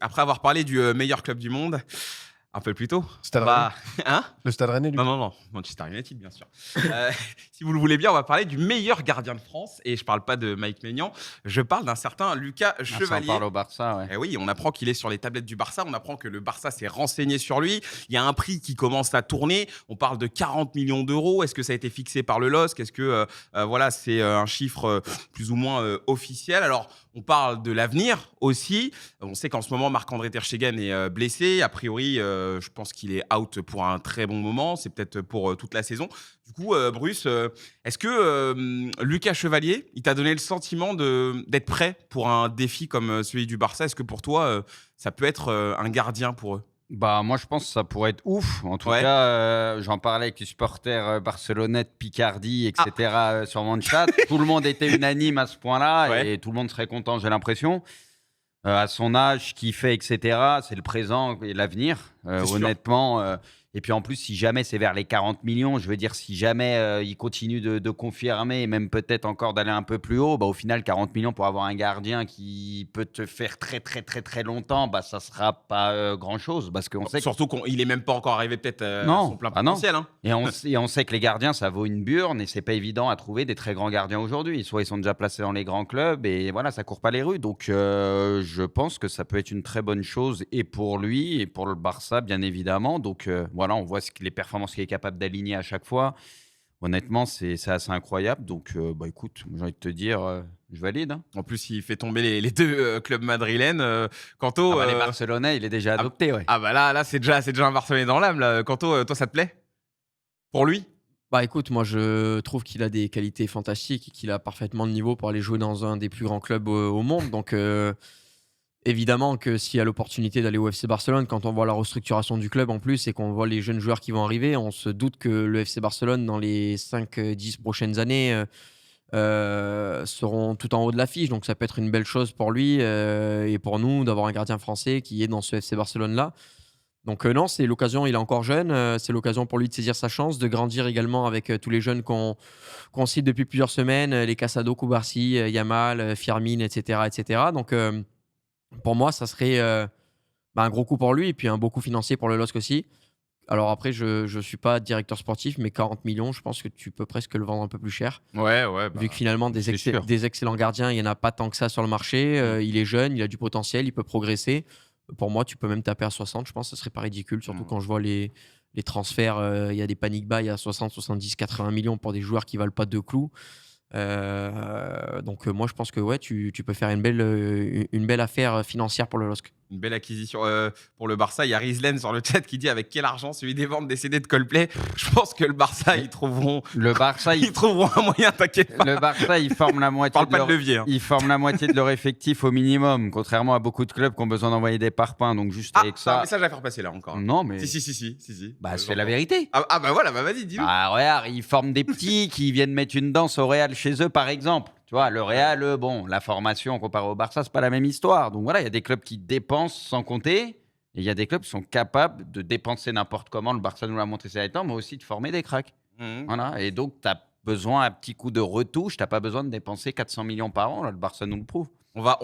après avoir parlé du meilleur club du monde, un peu plus tôt. Stade Rennais. Hein? Le Stade Rennais, du coup. Non. Manchester United, bien sûr. Si vous le voulez bien, on va parler du meilleur gardien de France. Et je ne parle pas de Mike Maignan. Je parle d'un certain Lucas Chevalier. On parle au Barça, ouais. Et oui, on apprend qu'il est sur les tablettes du Barça. On apprend que le Barça s'est renseigné sur lui. Il y a un prix qui commence à tourner. On parle de 40 millions d'euros. Est-ce que ça a été fixé par le LOSC? Est-ce que voilà, c'est un chiffre plus ou moins officiel? Alors, on parle de l'avenir aussi. On sait qu'en ce moment, Marc-André Ter Stegen est blessé. A priori, je pense qu'il est out pour un très bon moment. C'est peut-être pour toute la saison. Du coup, Bruce, est-ce que Lucas Chevalier, il t'a donné le sentiment d'être prêt pour un défi comme celui du Barça? Est-ce que pour toi, ça peut être un gardien pour eux? Bah, moi, je pense que ça pourrait être ouf. En tout Ouais. cas, j'en parlais avec les supporters barcelonais de Picardie, etc. Sur mon chat. Tout le monde était unanime à ce point-là Ouais. et tout le monde serait content, j'ai l'impression. À son âge, ce qu'il fait, etc., c'est le présent et l'avenir, honnêtement. Et puis en plus, si jamais c'est vers les 40 millions, je veux dire, si jamais il continue de confirmer et même peut-être encore d'aller un peu plus haut, bah, au final, 40 millions pour avoir un gardien qui peut te faire très, très, très, très longtemps, bah, ça ne sera pas grand-chose. Parce qu'on sait Surtout qu'il n'est même pas encore arrivé peut-être à Non. son plein Ah non. potentiel. Hein. Et on sait que les gardiens, ça vaut une burne et c'est pas évident à trouver des très grands gardiens aujourd'hui. Soit ils sont déjà placés dans les grands clubs et voilà, ça court pas les rues. Donc je pense que ça peut être une très bonne chose et pour lui et pour le Barça, bien évidemment. Donc voilà, on voit les performances qu'il est capable d'aligner à chaque fois. Honnêtement, c'est assez incroyable. Donc bah écoute, j'ai envie de te dire, je valide. Hein. En plus, il fait tomber les deux clubs madrilènes. Quanto, Les Barcelonais, il est déjà adopté. Ouais. Ah bah là c'est déjà un Barcelonais dans l'âme. Là. Quanto, toi, ça te plaît? Pour lui? Bah écoute, moi je trouve qu'il a des qualités fantastiques et qu'il a parfaitement le niveau pour aller jouer dans un des plus grands clubs au monde. Donc évidemment que s'il y a l'opportunité d'aller au FC Barcelone, quand on voit la restructuration du club en plus et qu'on voit les jeunes joueurs qui vont arriver, on se doute que le FC Barcelone dans les 5-10 prochaines années seront tout en haut de l'affiche. Donc ça peut être une belle chose pour lui et pour nous d'avoir un gardien français qui est dans ce FC Barcelone-là. Donc non, c'est l'occasion, il est encore jeune, c'est l'occasion pour lui de saisir sa chance, de grandir également avec tous les jeunes qu'on cite depuis plusieurs semaines, les Casado, Koubarsi, Yamal, Firmin, etc. etc. Donc pour moi, ça serait un gros coup pour lui et puis un beau coup financier pour le LOSC aussi. Alors après, je ne suis pas directeur sportif, mais 40 millions, je pense que tu peux presque le vendre un peu plus cher. Ouais. Vu que finalement, des excellents gardiens, il n'y en a pas tant que ça sur le marché. Il est jeune, il a du potentiel, il peut progresser. Pour moi, tu peux même taper à 60, je pense que ce serait pas ridicule, surtout quand je vois les transferts. Il y a des panic buys à 60, 70, 80 millions pour des joueurs qui valent pas deux clous. Donc moi, je pense que ouais, tu peux faire une belle affaire financière pour le LOSC. Une belle acquisition pour le Barça. Il y a Rizlen sur le chat qui dit avec quel argent celui des ventes des CD de Coldplay. Je pense que le Barça, ils trouveront un moyen, t'inquiète pas. Le Barça, il forme la moitié il forme la moitié de leur effectif au minimum, contrairement à beaucoup de clubs qui ont besoin d'envoyer des parpaings. Donc juste avec ça. Un message à faire passer là encore. Non mais. Si. Bah c'est la vérité. Ah bah voilà, vas-y, dis-nous. Ah regarde, ils forment des petits qui viennent mettre une danse au Real chez eux, par exemple. Tu vois, le Real, la formation comparée au Barça, c'est pas la même histoire. Donc voilà, il y a des clubs qui dépensent sans compter, et il y a des clubs qui sont capables de dépenser n'importe comment. Le Barça nous l'a montré ces derniers temps, mais aussi de former des cracks. Voilà. Et donc, tu as besoin d'un petit coup de retouche. Tu n'as pas besoin de dépenser 400 millions par an. Là, le Barça nous le prouve. On va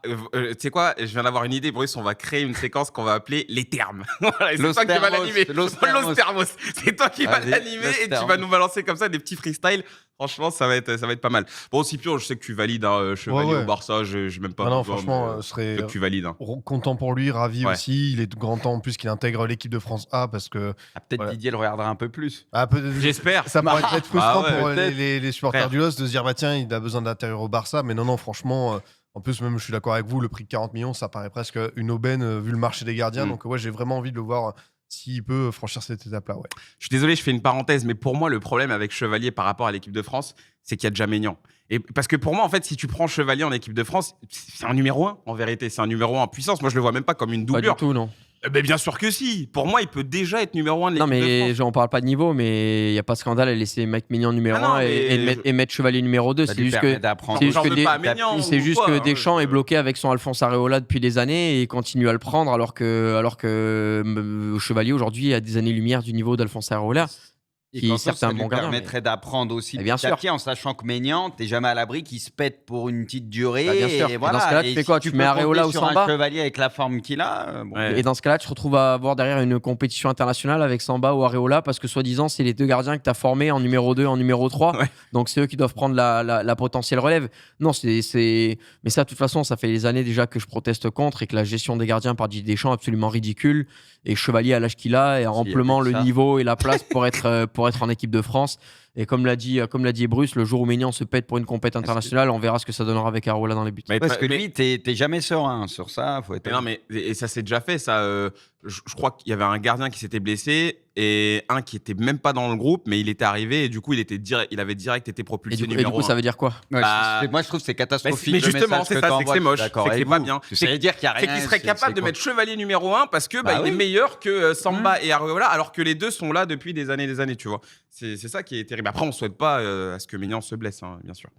tu sais quoi, je viens d'avoir une idée, Bruce, on va créer une séquence qu'on va appeler les termes. Voilà, c'est toi qui vas l'animer. Los Termos. C'est toi qui vas l'animer et tu vas nous balancer comme ça des petits freestyles. Franchement, ça va être pas mal. Bon, Scipio, je sais que tu valides Chevalier au Barça, je même pas. Non, franchement, je serais que tu valides. Content pour lui, ravi aussi. Il est grand temps en plus qu'il intègre l'équipe de France A parce que. Peut-être Didier le regardera un peu plus. J'espère. Ça pourrait être frustrant pour les supporters du LOSC de se dire bah tiens, il a besoin d'intérieur au Barça, mais non, franchement. En plus, même je suis d'accord avec vous, le prix de 40 millions, ça paraît presque une aubaine vu le marché des gardiens. Donc ouais, j'ai vraiment envie de le voir s'il peut franchir cette étape-là. Ouais. Je suis désolé, je fais une parenthèse, mais pour moi, le problème avec Chevalier par rapport à l'équipe de France, c'est qu'il y a déjà Maignan. Et parce que pour moi, en fait, si tu prends Chevalier en équipe de France, c'est un numéro 1, en vérité. C'est un numéro 1 en puissance. Moi, je le vois même pas comme une doublure. Pas du tout, non. Ben bien sûr que si. Pour moi, il peut déjà être numéro 1 de l'équipe de France. Non, mais on parle pas de niveau, mais il n'y a pas de scandale à laisser Mike Maignan numéro 1 et mettre Chevalier numéro 2. C'est juste que Deschamps est bloqué avec son Alphonse Areola depuis des années et continue à le prendre alors que Chevalier aujourd'hui a des années-lumière du niveau d'Alphonse Areola. Et qui qu'en certes plus, est un ça lui bon gardien. permettrait d'apprendre aussi Mais bien petit à sûr. petit, en sachant que Maignan, t'es jamais à l'abri qu'il se pète pour une petite durée. Bah, bien sûr. Et Et voilà. dans ce cas-là, tu Et fais si quoi? Tu peux mets Areola compter ou sur Samba? un Chevalier avec la forme qu'il a. Bon. Ouais. Et dans ce cas-là, tu te retrouves à avoir derrière une compétition internationale avec Samba ou Areola parce que soi-disant, c'est les deux gardiens que tu as formés en numéro 2, en numéro 3. Ouais. Donc, c'est eux qui doivent prendre la potentielle relève. Non, mais ça, de toute façon, ça fait des années déjà que je proteste contre et que la gestion des gardiens par Didier Deschamps est absolument ridicule. Et Chevalier, à l'âge qu'il a amplement plus le que ça. niveau et la place pour être en équipe de France. Et comme l'a dit Bruce, le jour où Maignan se pète pour une compète internationale, on verra ce que ça donnera avec Areola dans les buts. Mais Parce que mais- lui, t'es jamais serein sur ça. Faut être Mais non, mais et ça s'est déjà fait, ça. Je crois qu'il y avait un gardien qui s'était blessé et un qui était même pas dans le groupe, mais il était arrivé et du coup, il avait direct été Et propulsé du numéro coup, ça 1. veut dire quoi? Ouais, Bah, moi, je trouve que c'est catastrophique. mais le justement, message c'est que ça, c'est que t'envoies, c'est je suis moche, d'accord c'est que avec c'est pas vous. bien. Ça veut dire qu'il y a C'est rien. qu'il serait capable de mettre Chevalier numéro 1 parce que Bah il est oui. meilleur que Samba et Areola, alors que les deux sont là depuis des années, tu vois. C'est ça qui est terrible. Après, on souhaite pas à ce que Maignan se blesse, hein, bien sûr.